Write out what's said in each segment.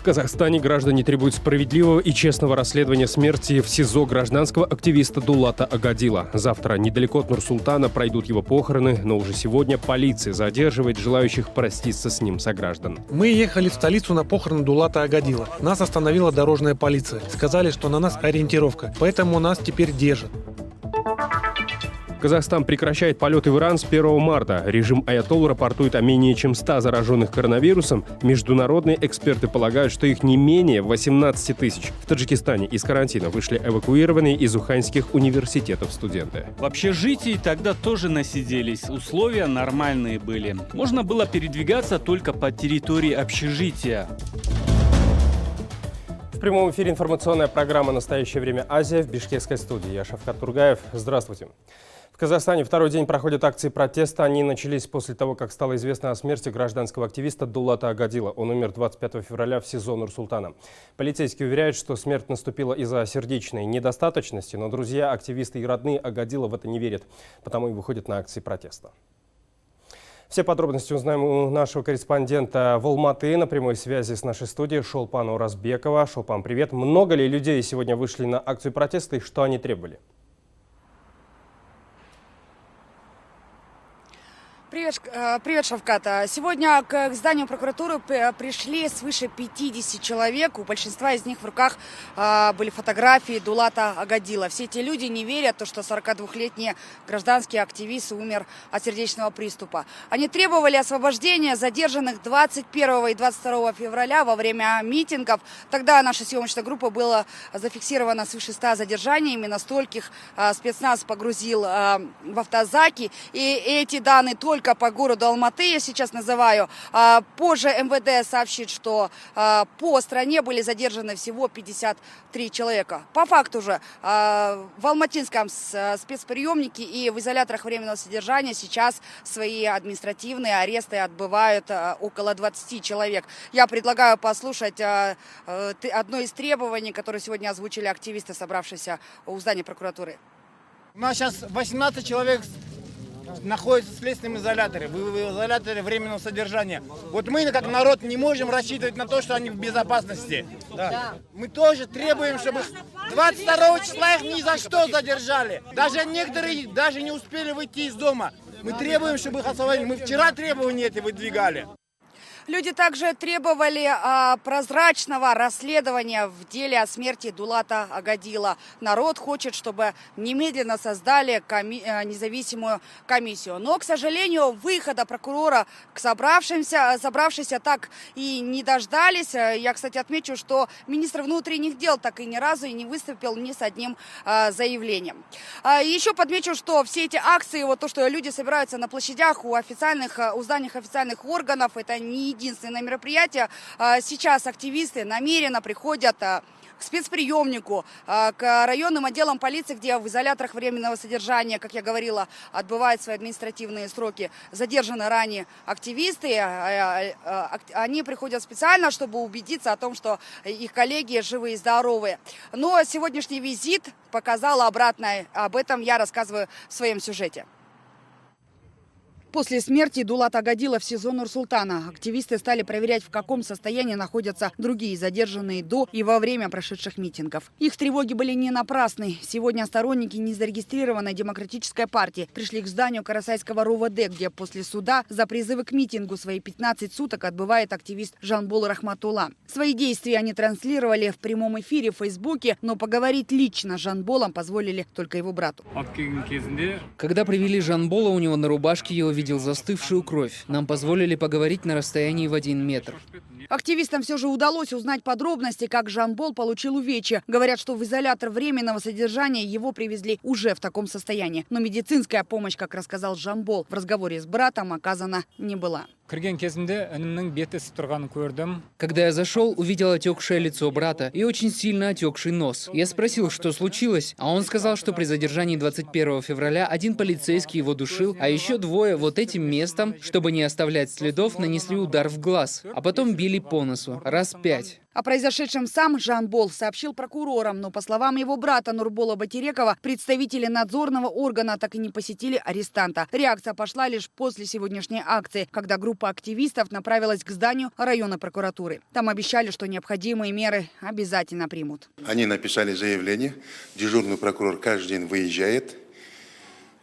Казахстане граждане требуют справедливого и честного расследования смерти в СИЗО гражданского активиста Дулата Агадила. Завтра недалеко от Нур-Султана пройдут его похороны, но уже сегодня полиция задерживает желающих проститься с ним сограждан. Мы ехали в столицу на похороны Дулата Агадила. Нас остановила дорожная полиция. Сказали, что на нас ориентировка, поэтому нас теперь держат. Казахстан прекращает полеты в Иран с 1 марта. Режим Аятолл рапортует о менее чем 100 зараженных коронавирусом. Международные эксперты полагают, что их не менее 18 тысяч. В Таджикистане из карантина вышли эвакуированные из уханьских университетов студенты. В общежитии тогда тоже насиделись. Условия нормальные были. Можно было передвигаться только по территории общежития. В прямом эфире информационная программа «Настоящее время Азия» в бишкекской студии. Я Шавкат Тургаев. Здравствуйте. В Казахстане второй день проходят акции протеста. Они начались после того, как стало известно о смерти гражданского активиста Дулата Агадила. Он умер 25 февраля в СИЗО Нур-Султана. Полицейские уверяют, что смерть наступила из-за сердечной недостаточности, но друзья, активисты и родные Агадила в это не верят, потому и выходят на акции протеста. Все подробности узнаем у нашего корреспондента в Алматы на прямой связи с нашей студией Шолпана Уразбекова. Шолпан, привет. Много ли людей сегодня вышли на акцию протеста и что они Привет, Шавката. Сегодня к зданию прокуратуры пришли свыше 50 человек. У большинства из них в руках были фотографии Дулата Агадила. Все эти люди не верят, что 42-летний гражданский активист умер от сердечного приступа. Они требовали освобождения задержанных 21 и 22 февраля во время митингов. Тогда наша съемочная группа была зафиксирована свыше 100 задержаний. Именно стольких спецназ погрузил в автозаки. И эти данные только по городу Алматы, я сейчас называю. Позже МВД сообщит, что по стране были задержаны всего 53 человека. По факту же в алматинском спецприемнике и в изоляторах временного содержания сейчас свои административные аресты отбывают около 20 человек. Я предлагаю послушать одно из требований, которые сегодня озвучили активисты, собравшиеся у здания прокуратуры. У нас сейчас 18 человек находятся в следственном изоляторе, в изоляторе временного содержания. Вот мы, как народ, не можем рассчитывать на то, что они в безопасности. Да. Мы тоже требуем, чтобы 22 числа их ни за что задержали. Даже некоторые даже не успели выйти из дома. Мы требуем, чтобы их освободили. Мы вчера требования эти выдвигали. Люди также требовали прозрачного расследования в деле о смерти Дулата Агадила. Народ хочет, чтобы немедленно создали независимую комиссию. Но, к сожалению, выхода прокурора к собравшимся так и не дождались. Я, кстати, отмечу, что министр внутренних дел так и ни разу и не выступил ни с одним заявлением. Еще подмечу, что все эти акции, вот то, что люди собираются на площадях у зданий официальных органов, это не единственное мероприятие. Сейчас активисты намеренно приходят к спецприемнику, к районным отделам полиции, где в изоляторах временного содержания, как я говорила, отбывают свои административные сроки задержаны ранее активисты. Они приходят специально, чтобы убедиться о том, что их коллеги живы и здоровы. Но сегодняшний визит показал обратное. Об этом я рассказываю в своем сюжете. После смерти Дулата Агадила в СИЗО Нур-Султана активисты стали проверять, в каком состоянии находятся другие задержанные до и во время прошедших митингов. Их тревоги были не напрасны. Сегодня сторонники незарегистрированной демократической партии пришли к зданию Карасайского РОВД, где после суда за призывы к митингу свои 15 суток отбывает активист Жанбол Рахматулла. Свои действия они транслировали в прямом эфире в Фейсбуке, но поговорить лично с Жанболом позволили только его брату. Когда привели Жанбола, у него на рубашке его видел застывшую кровь. Нам позволили поговорить на расстоянии в 1 метр. Активистам все же удалось узнать подробности, как Жанбол получил увечья. Говорят, что в изолятор временного содержания его привезли уже в таком состоянии. Но медицинская помощь, как рассказал Жанбол в разговоре с братом, оказана не была. Когда я зашел, увидел отекшее лицо брата и очень сильно отекший нос. Я спросил, что случилось, а он сказал, что при задержании 21 февраля один полицейский его душил, а еще двое вот этим местом, чтобы не оставлять следов, нанесли удар в глаз, а потом били по носу. Раз 5. О произошедшем сам Жамбол сообщил прокурорам, но по словам его брата Нурбола Батирекова, представители надзорного органа так и не посетили арестанта. Реакция пошла лишь после сегодняшней акции, когда группа активистов направилась к зданию районной прокуратуры. Там обещали, что необходимые меры обязательно примут. Они написали заявление, дежурный прокурор каждый день выезжает.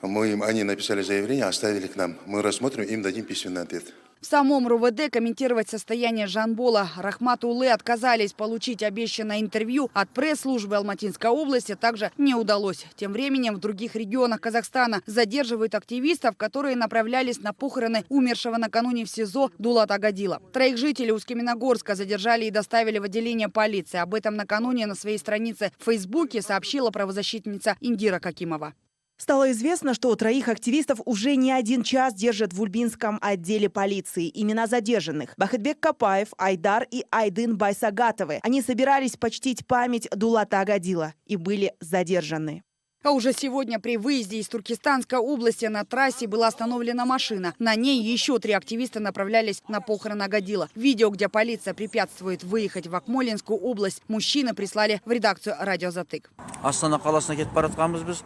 Они написали заявление, оставили к нам. Мы рассмотрим, им дадим письменный ответ. В самом РУВД комментировать состояние Жамбола Рахмат Улы отказались. Получить обещанное интервью от пресс-службы Алматинской области также не удалось. Тем временем в других регионах Казахстана задерживают активистов, которые направлялись на похороны умершего накануне в СИЗО Дулата Агадила. 3 жителей Усть-Каменогорска задержали и доставили в отделение полиции. Об этом накануне на своей странице в Фейсбуке сообщила правозащитница Индира Какимова. Стало известно, что 3 активистов уже не 1 час держат в Ульбинском отделе полиции. Имена задержанных – Бахытбек Капаев, Айдар и Айдын Байсагатовы. Они собирались почтить память Дулата Агадила и были задержаны. А уже сегодня при выезде из Туркестанской области на трассе была остановлена машина. На ней еще 3 активиста направлялись на похороны Агадила. Видео, где полиция препятствует выехать в Акмолинскую область, мужчины прислали в редакцию «Радио Затык».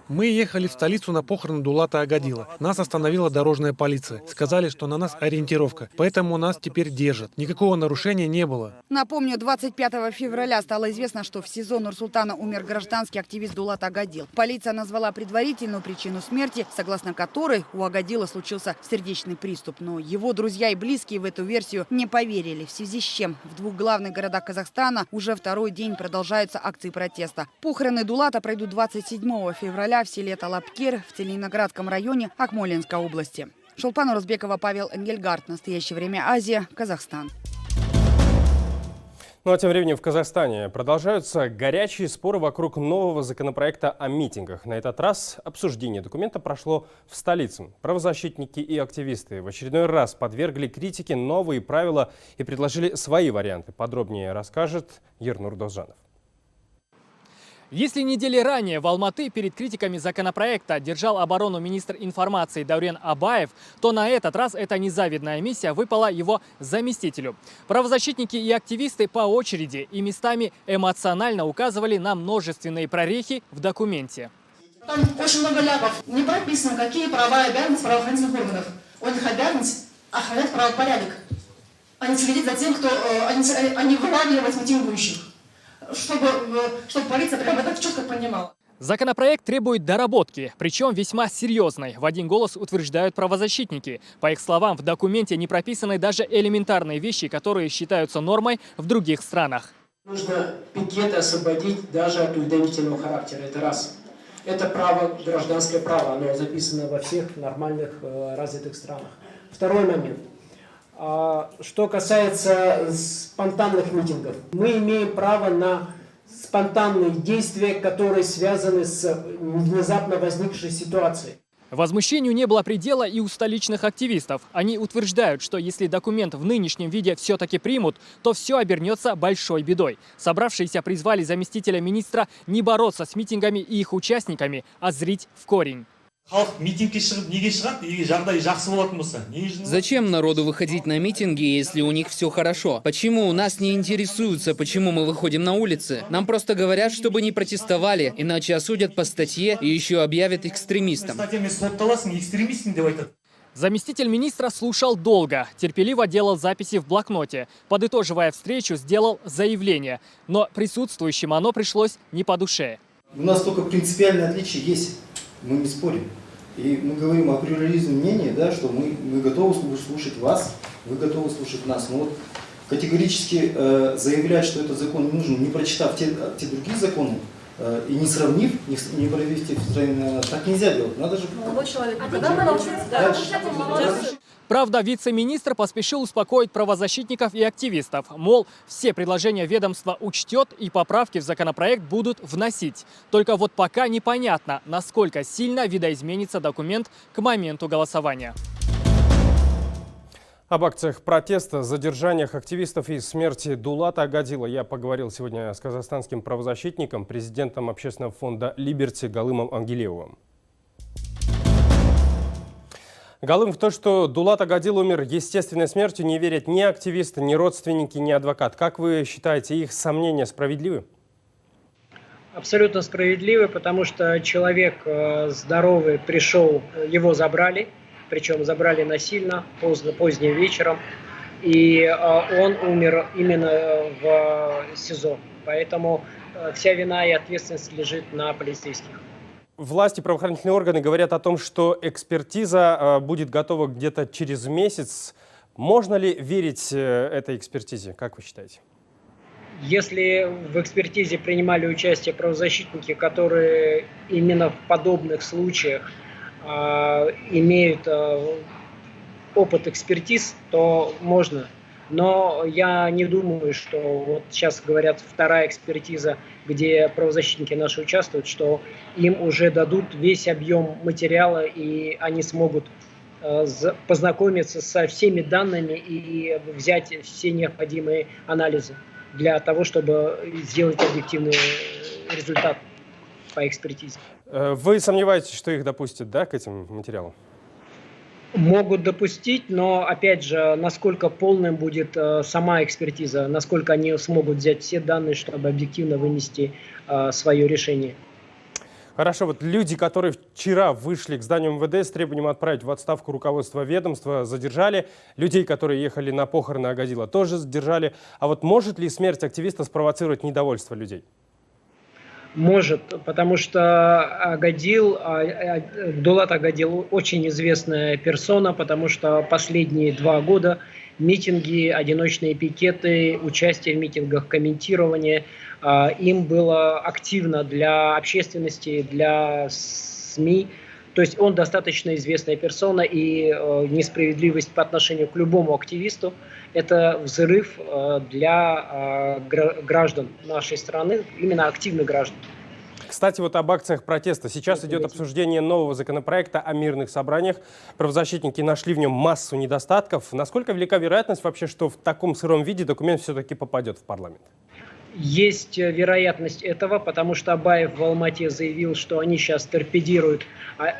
Мы ехали в столицу на похороны Дулата Агадила. Нас остановила дорожная полиция. Сказали, что на нас ориентировка, поэтому нас теперь держат. Никакого нарушения не было. Напомню, 25 февраля стало известно, что в СИЗО Нур-Султана умер гражданский активист Дулат Агадил. Полиция назвала предварительную причину смерти, согласно которой у Агадила случился сердечный приступ. Но его друзья и близкие в эту версию не поверили, в связи с чем в 2 главных городах Казахстана уже 2-й день продолжаются акции протеста. Похороны Дулата пройдут 27 февраля в селе Талапкер в Целиноградском районе Акмолинской области. Шолпан Урузбекова, Павел Энгельгард. Настоящее время. Азия. Казахстан. Ну а тем временем в Казахстане продолжаются горячие споры вокруг нового законопроекта о митингах. На этот раз обсуждение документа прошло в столице. Правозащитники и активисты в очередной раз подвергли критике новые правила и предложили свои варианты. Подробнее расскажет Ернур Дозжанов. Если недели ранее в Алматы перед критиками законопроекта держал оборону министр информации Даурен Абаев, то на этот раз эта незавидная миссия выпала его заместителю. Правозащитники и активисты по очереди и местами эмоционально указывали на множественные прорехи в документе. Там очень много ляпов. Не прописано, какие права и обязанности правоохранительных органов. У них обязанность охранять правопорядок, а не следить за тем, кто они вылавливать митингующих. Чтобы полиция прямо это четко понимала. Законопроект требует доработки, причем весьма серьезной, в один голос утверждают правозащитники. По их словам, в документе не прописаны даже элементарные вещи, которые считаются нормой в других странах. Нужно пикеты освободить даже от уведомительного характера, это раз. Это право, гражданское право, оно записано во всех нормальных развитых странах. Второй момент. Что касается спонтанных митингов, мы имеем право на спонтанные действия, которые связаны с внезапно возникшей ситуацией. Возмущению не было предела и у столичных активистов. Они утверждают, что если документ в нынешнем виде все-таки примут, то все обернется большой бедой. Собравшиеся призвали заместителя министра не бороться с митингами и их участниками, а зрить в корень. Зачем народу выходить на митинги, если у них все хорошо? Почему у нас не интересуются, почему мы выходим на улицы? Нам просто говорят, чтобы не протестовали, иначе осудят по статье и еще объявят экстремистом. Заместитель министра слушал долго, терпеливо делал записи в блокноте. Подытоживая встречу, сделал заявление. Но присутствующим оно пришлось не по душе. У нас только принципиальное отличие есть. Мы не спорим. И мы говорим о плюрализме мнения, да, что мы готовы слушать вас, вы готовы слушать нас. Но вот категорически заявлять, что этот закон не нужен, не прочитав те другие законы, и не сравнив, не провести так нельзя делать. Надо же... Молодой человек, когда мы научимся? Правда, вице-министр поспешил успокоить правозащитников и активистов. Мол, все предложения ведомства учтет и поправки в законопроект будут вносить. Только вот пока непонятно, насколько сильно видоизменится документ к моменту голосования. Об акциях протеста, задержаниях активистов и смерти Дулата Агадила я поговорил сегодня с казахстанским правозащитником, президентом общественного фонда «Либерти» Галымом Ангелеевым. Галым, в то, что Дулат Агадил умер естественной смертью, не верят ни активисты, ни родственники, ни адвокат. Как вы считаете, их сомнения справедливы? Абсолютно справедливы, потому что человек здоровый пришел, его забрали, причем забрали насильно, поздним вечером, и он умер именно в СИЗО. Поэтому вся вина и ответственность лежит на полицейских. Власти, правоохранительные органы говорят о том, что экспертиза будет готова где-то через месяц. Можно ли верить этой экспертизе, как вы считаете? Если в экспертизе принимали участие правозащитники, которые именно в подобных случаях имеют опыт экспертиз, то можно. Но я не думаю, что вот сейчас говорят вторая экспертиза, где правозащитники наши участвуют, что им уже дадут весь объем материала, и они смогут познакомиться со всеми данными и взять все необходимые анализы для того, чтобы сделать объективный результат по экспертизе. Вы сомневаетесь, что их допустят, да, к этим материалам? Могут допустить, но, опять же, насколько полным будет сама экспертиза, насколько они смогут взять все данные, чтобы объективно вынести свое решение. Хорошо, вот люди, которые вчера вышли к зданию МВД с требованием отправить в отставку руководство ведомства, задержали. Людей, которые ехали на похороны Агадила, тоже задержали. А вот может ли смерть активиста спровоцировать недовольство людей? Может, потому что Дулат Агадил очень известная персона, потому что последние 2 года митинги, одиночные пикеты, участие в митингах, комментирование, им было активно для общественности, для СМИ. То есть он достаточно известная персона, и несправедливость по отношению к любому активисту – это взрыв для граждан нашей страны, именно активных граждан. Кстати, вот об акциях протеста. Сейчас идет обсуждение нового законопроекта о мирных собраниях. Правозащитники нашли в нем массу недостатков. Насколько велика вероятность вообще, что в таком сыром виде документ все-таки попадет в парламент? Есть вероятность этого, потому что Абаев в Алмате заявил, что они сейчас торпедируют,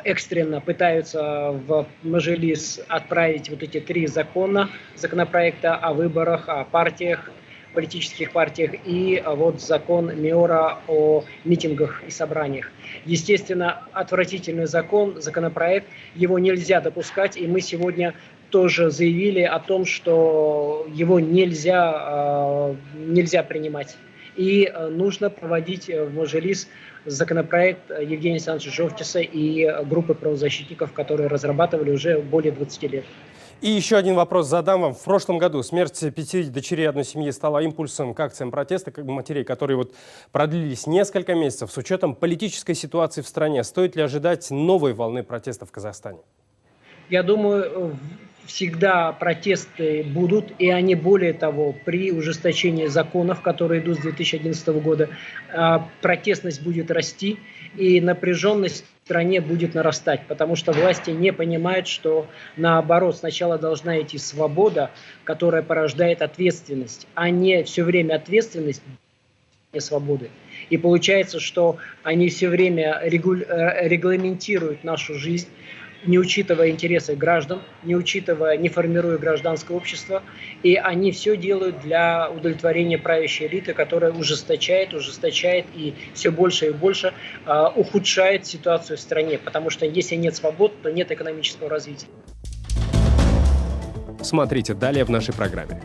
экстренно пытаются в Мажилис отправить вот эти 3 законопроекта о выборах, о партиях, политических партиях и вот закон МИОРа о митингах и собраниях. Естественно, отвратительный законопроект, его нельзя допускать, и мы сегодня тоже заявили о том, что его нельзя принимать. И нужно проводить в Мажилис законопроект Евгения Александровича Жовтиса и группы правозащитников, которые разрабатывали уже более 20 лет. И еще один вопрос задам вам. В прошлом году смерть 5 дочерей одной семьи стала импульсом к акциям протеста, матерей, которые вот продлились несколько месяцев. С учетом политической ситуации в стране, стоит ли ожидать новой волны протеста в Казахстане? Я думаю, всегда протесты будут, и они, более того, при ужесточении законов, которые идут с 2011 года, протестность будет расти, и напряженность в стране будет нарастать, потому что власти не понимают, что наоборот, сначала должна идти свобода, которая порождает ответственность, а не все время ответственность и свободы. И получается, что они все время регламентируют нашу жизнь, не учитывая интересы граждан, не формируя гражданское общество, и они все делают для удовлетворения правящей элиты, которая ужесточает и все больше и больше ухудшает ситуацию в стране, потому что если нет свобод, то нет экономического развития. Смотрите далее в нашей программе.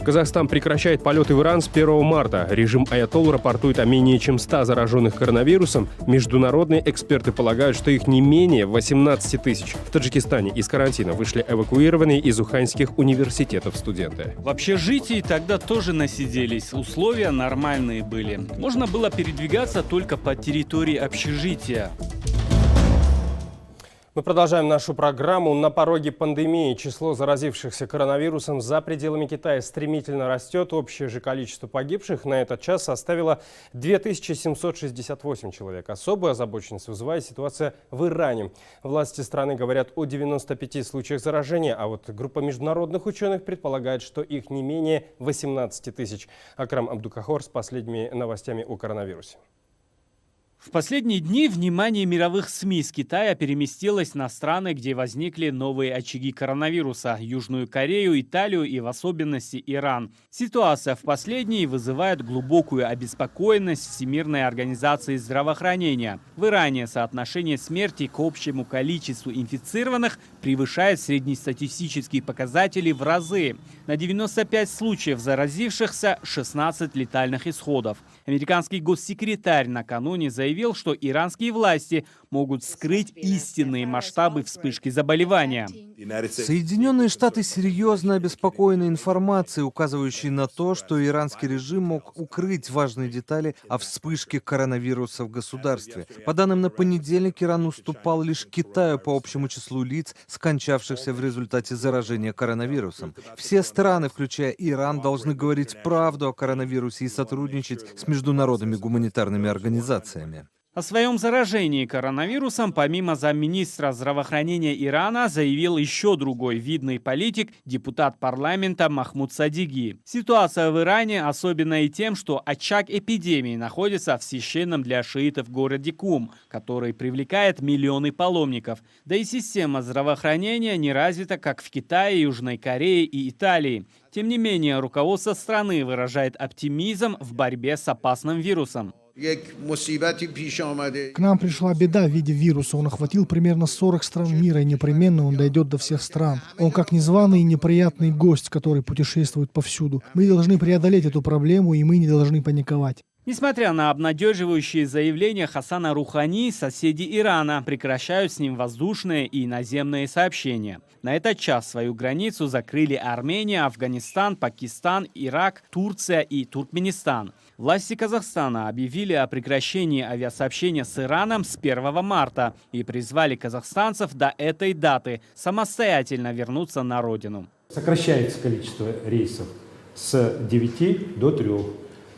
Казахстан прекращает полеты в Иран с 1 марта. Режим Аятолл рапортует о менее чем 100 зараженных коронавирусом. Международные эксперты полагают, что их не менее 18 тысяч. В Таджикистане из карантина вышли эвакуированные из уханьских университетов студенты. В общежитии тогда тоже насиделись. Условия нормальные были. Можно было передвигаться только по территории общежития. Мы продолжаем нашу программу. На пороге пандемии число заразившихся коронавирусом за пределами Китая стремительно растет. Общее же количество погибших на этот час составило 2768 человек. Особую озабоченность вызывает ситуация в Иране. Власти страны говорят о 95 случаях заражения, а вот группа международных ученых предполагает, что их не менее 18 тысяч. Акрам Абдукахор с последними новостями о коронавирусе. В последние дни внимание мировых СМИ с Китая переместилось на страны, где возникли новые очаги коронавируса – Южную Корею, Италию и в особенности Иран. Ситуация в последней вызывает глубокую обеспокоенность Всемирной организации здравоохранения. В Иране соотношение смерти к общему количеству инфицированных превышает среднестатистические показатели в разы. На 95 случаев заразившихся 16 летальных исходов. Американский госсекретарь накануне заявил, что иранские власти могут скрыть истинные масштабы вспышки заболевания. Соединенные Штаты серьезно обеспокоены информацией, указывающей на то, что иранский режим мог укрыть важные детали о вспышке коронавируса в государстве. По данным на понедельник, Иран уступал лишь Китаю по общему числу лиц, скончавшихся в результате заражения коронавирусом. Все страны, включая Иран, должны говорить правду о коронавирусе и сотрудничать с международными гуманитарными организациями. О своем заражении коронавирусом помимо замминистра здравоохранения Ирана заявил еще другой видный политик, депутат парламента Махмуд Садиги. Ситуация в Иране особенна и тем, что очаг эпидемии находится в священном для шиитов городе Кум, который привлекает миллионы паломников. Да и система здравоохранения не развита, как в Китае, Южной Корее и Италии. Тем не менее, руководство страны выражает оптимизм в борьбе с опасным вирусом. К нам пришла беда в виде вируса. Он охватил примерно 40 стран мира, и непременно он дойдет до всех стран. Он как незваный и неприятный гость, который путешествует повсюду. Мы должны преодолеть эту проблему, и мы не должны паниковать. Несмотря на обнадеживающие заявления Хасана Рухани, соседи Ирана прекращают с ним воздушные и наземные сообщения. На этот час свою границу закрыли Армения, Афганистан, Пакистан, Ирак, Турция и Туркменистан. Власти Казахстана объявили о прекращении авиасообщения с Ираном с 1 марта и призвали казахстанцев до этой даты самостоятельно вернуться на родину. Сокращается количество рейсов с 9 до 3.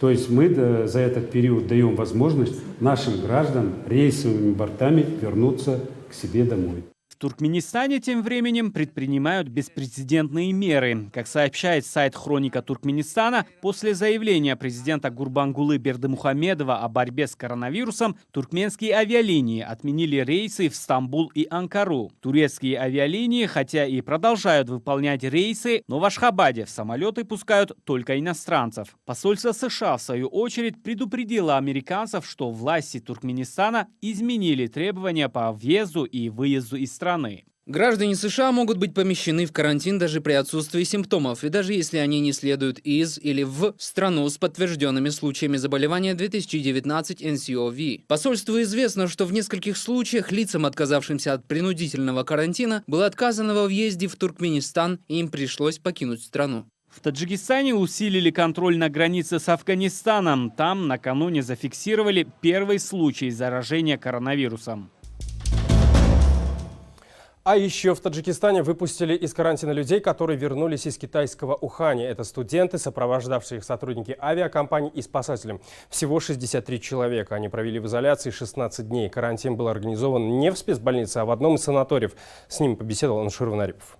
То есть мы за этот период даем возможность нашим гражданам рейсовыми бортами вернуться к себе домой. В Туркменистане тем временем предпринимают беспрецедентные меры. Как сообщает сайт «Хроника Туркменистана», после заявления президента Гурбангулы Бердымухамедова о борьбе с коронавирусом, туркменские авиалинии отменили рейсы в Стамбул и Анкару. Турецкие авиалинии, хотя и продолжают выполнять рейсы, но в Ашхабаде в самолеты пускают только иностранцев. Посольство США, в свою очередь, предупредило американцев, что власти Туркменистана изменили требования по въезду и выезду из страны. Граждане США могут быть помещены в карантин даже при отсутствии симптомов, и даже если они не следуют из или в страну с подтвержденными случаями заболевания 2019 НСОВ. Посольству известно, что в нескольких случаях лицам, отказавшимся от принудительного карантина, было отказано во въезде в Туркменистан, и им пришлось покинуть страну. В Таджикистане усилили контроль на границе с Афганистаном. Там накануне зафиксировали первый случай заражения коронавирусом. А еще в Таджикистане выпустили из карантина людей, которые вернулись из китайского Уханя. Это студенты, сопровождавшие их сотрудники авиакомпаний и спасатели. Всего 63 человека. Они провели в изоляции 16 дней. Карантин был организован не в спецбольнице, а в одном из санаториев. С ними побеседовал Аншир Ванарипов.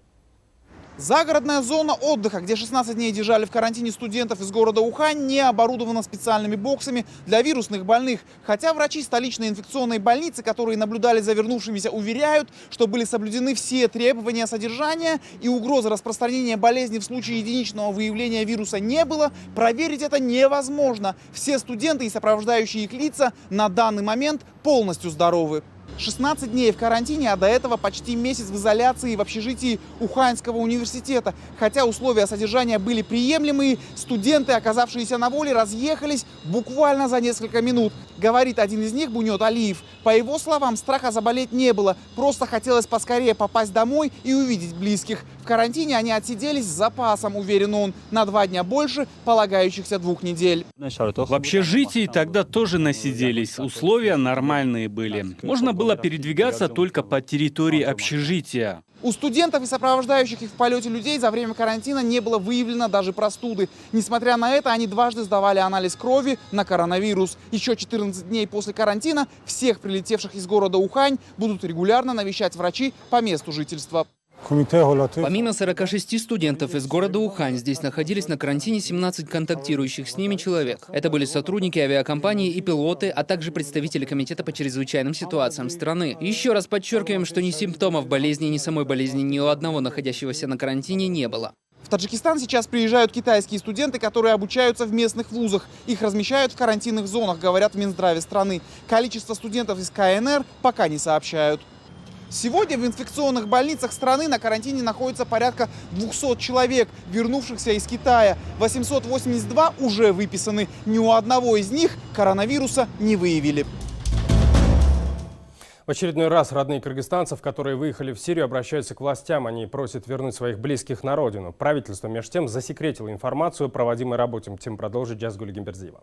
Загородная зона отдыха, где 16 дней держали в карантине студентов из города Ухань, не оборудована специальными боксами для вирусных больных. Хотя врачи столичной инфекционной больницы, которые наблюдали за вернувшимися, уверяют, что были соблюдены все требования содержания и угрозы распространения болезни в случае единичного выявления вируса не было, проверить это невозможно. Все студенты и сопровождающие их лица на данный момент полностью здоровы. 16 дней в карантине, а до этого почти месяц в изоляции в общежитии Уханьского университета. Хотя условия содержания были приемлемые, студенты, оказавшиеся на воле, разъехались буквально за несколько минут. Говорит один из них, Бунет Алиев. По его словам, страха заболеть не было. Просто хотелось поскорее попасть домой и увидеть близких. В карантине они отсиделись с запасом, уверен он, на 2 дня больше полагающихся 2 недель. В общежитии тогда тоже насиделись. Условия нормальные были. Можно было передвигаться только по территории общежития. У студентов и сопровождающих их в полете людей за время карантина не было выявлено даже простуды. Несмотря на это, они дважды сдавали анализ крови на коронавирус. Еще 14 дней после карантина всех прилетевших из города Ухань будут регулярно навещать врачи по месту жительства. Помимо 46 студентов из города Ухань, здесь находились на карантине 17 контактирующих с ними человек. Это были сотрудники авиакомпании и пилоты, а также представители комитета по чрезвычайным ситуациям страны. Еще раз подчеркиваем, что ни симптомов болезни, ни самой болезни ни у одного находящегося на карантине не было. В Таджикистан сейчас приезжают китайские студенты, которые обучаются в местных вузах. Их размещают в карантинных зонах, говорят в Минздраве страны. Количество студентов из КНР пока не сообщают. Сегодня в инфекционных больницах страны на карантине находится порядка 200 человек, вернувшихся из Китая. 882 уже выписаны. Ни у одного из них коронавируса не выявили. В очередной раз родные кыргызстанцев, которые выехали в Сирию, обращаются к властям. Они просят вернуть своих близких на родину. Правительство, между тем, засекретило информацию о проводимой работе. Тем продолжит Джазгуль Гимбердиева.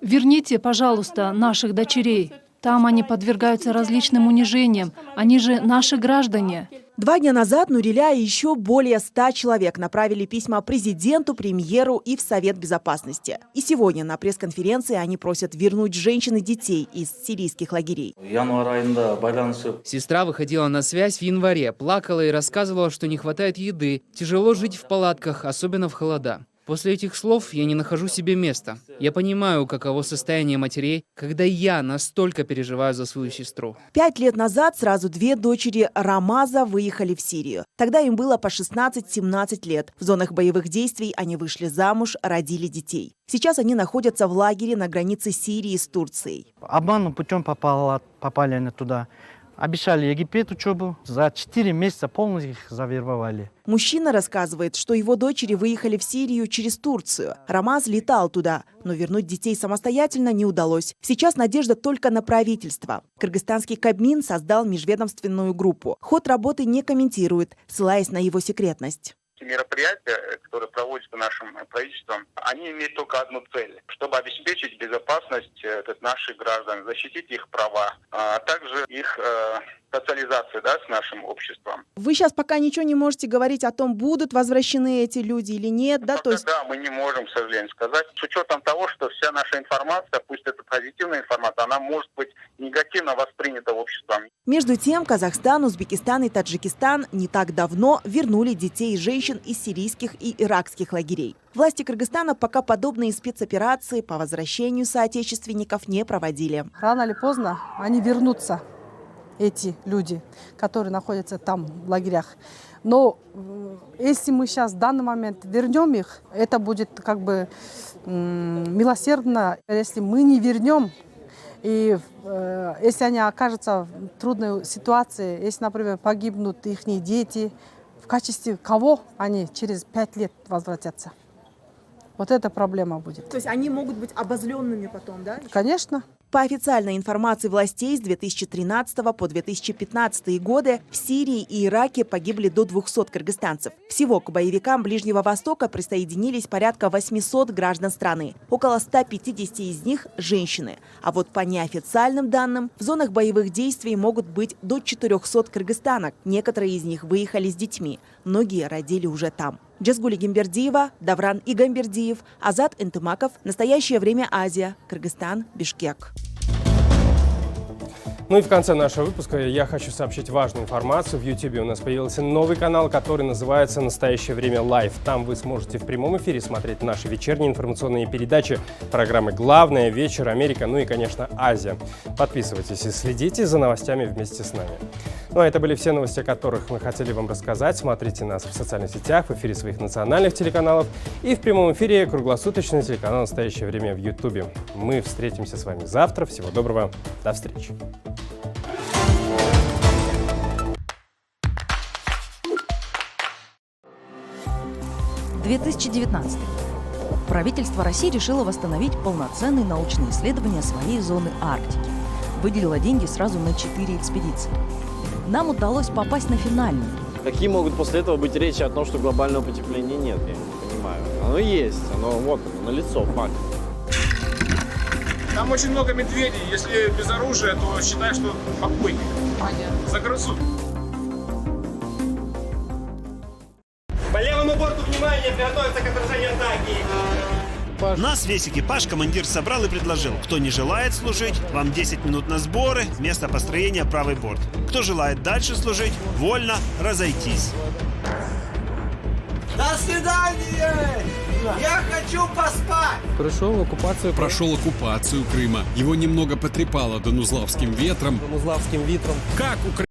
Верните, пожалуйста, наших дочерей. Там они подвергаются различным унижениям. Они же наши граждане. 2 дня назад Нуриля и еще более 100 человек направили письма президенту, премьеру и в Совет Безопасности. И сегодня на пресс-конференции они просят вернуть женщин и детей из сирийских лагерей. Сестра выходила на связь в январе, плакала и рассказывала, что не хватает еды, тяжело жить в палатках, особенно в холода. После этих слов я не нахожу себе места. Я понимаю, каково состояние матерей, когда я настолько переживаю за свою сестру. 5 лет назад сразу 2 дочери Рамаза выехали в Сирию. Тогда им было по 16-17 лет. В зонах боевых действий они вышли замуж, родили детей. Сейчас они находятся в лагере на границе Сирии с Турцией. Обманным путем попали они туда. Обещали Египет учебу, за 4 месяца полностью их завербовали. Мужчина рассказывает, что его дочери выехали в Сирию через Турцию. Рамаз летал туда, но вернуть детей самостоятельно не удалось. Сейчас надежда только на правительство. Кыргызстанский Кабмин создал межведомственную группу. Ход работы не комментирует, ссылаясь на его секретность. Мероприятия, которые проводятся нашим правительством, они имеют только одну цель, чтобы обеспечить безопасность наших граждан, защитить их права, а также их социализацию с нашим обществом. Вы сейчас пока ничего не можете говорить о том, будут возвращены эти люди или нет, да? Да, мы не можем, к сожалению, сказать. С учетом того, что вся наша информация, пусть это позитивная информация, она может быть негативно воспринята обществом. Между тем, Казахстан, Узбекистан и Таджикистан не так давно вернули детей и женщин из сирийских и иракских лагерей. Власти Кыргызстана пока подобные спецоперации по возвращению соотечественников не проводили. Рано или поздно они вернутся, эти люди, которые находятся там в лагерях. Но если мы сейчас в данный момент вернем их, это будет как бы милосердно. Если мы не вернем, и если они окажутся в трудной ситуации, если, например, погибнут их дети, в качестве кого они через 5 лет возвратятся? Вот эта проблема будет. То есть они могут быть обозленными потом, да? Конечно. По официальной информации властей, с 2013 по 2015 годы в Сирии и Ираке погибли до 200 кыргызстанцев. Всего к боевикам Ближнего Востока присоединились порядка 800 граждан страны. Около 150 из них – женщины. А вот по неофициальным данным, в зонах боевых действий могут быть до 400 кыргызстанок. Некоторые из них выехали с детьми. Многие родили уже там. Джазгуль Гимбердиева, Давран Игамбердиев, Азат Энтымаков. Настоящее время Азия. Кыргызстан, Бишкек. Ну и в конце нашего выпуска я хочу сообщить важную информацию. В YouTube у нас появился новый канал, который называется «Настоящее время Лайв». Там вы сможете в прямом эфире смотреть наши вечерние информационные передачи, программы «Главное», «Вечер», «Америка», ну и, конечно, «Азия». Подписывайтесь и следите за новостями вместе с нами. Ну а это были все новости, о которых мы хотели вам рассказать. Смотрите нас в социальных сетях, в эфире своих национальных телеканалов и в прямом эфире круглосуточный телеканал «Настоящее время» в YouTube. Мы встретимся с вами завтра. Всего доброго. До встречи. 2019. Правительство России решило восстановить полноценные научные исследования своей зоны Арктики. Выделило деньги сразу на 4 экспедиции. Нам удалось попасть на финальную. Какие могут после этого быть речи о том, что глобального потепления нет? Я не понимаю. Оно есть, оно вот налицо, факт. Там очень много медведей. Если без оружия, то считай, что покойник. Загрызут. По левому борту внимание, приготовиться к отражению атаки. Нас, весь экипаж, командир собрал и предложил: кто не желает служить, вам 10 минут на сборы, место построения правый борт. Кто желает дальше служить, вольно разойтись. До свидания! Я хочу поспать! Прошел оккупацию Крыма. Его немного потрепало донузлавским ветром. Донузлавским ветром. Как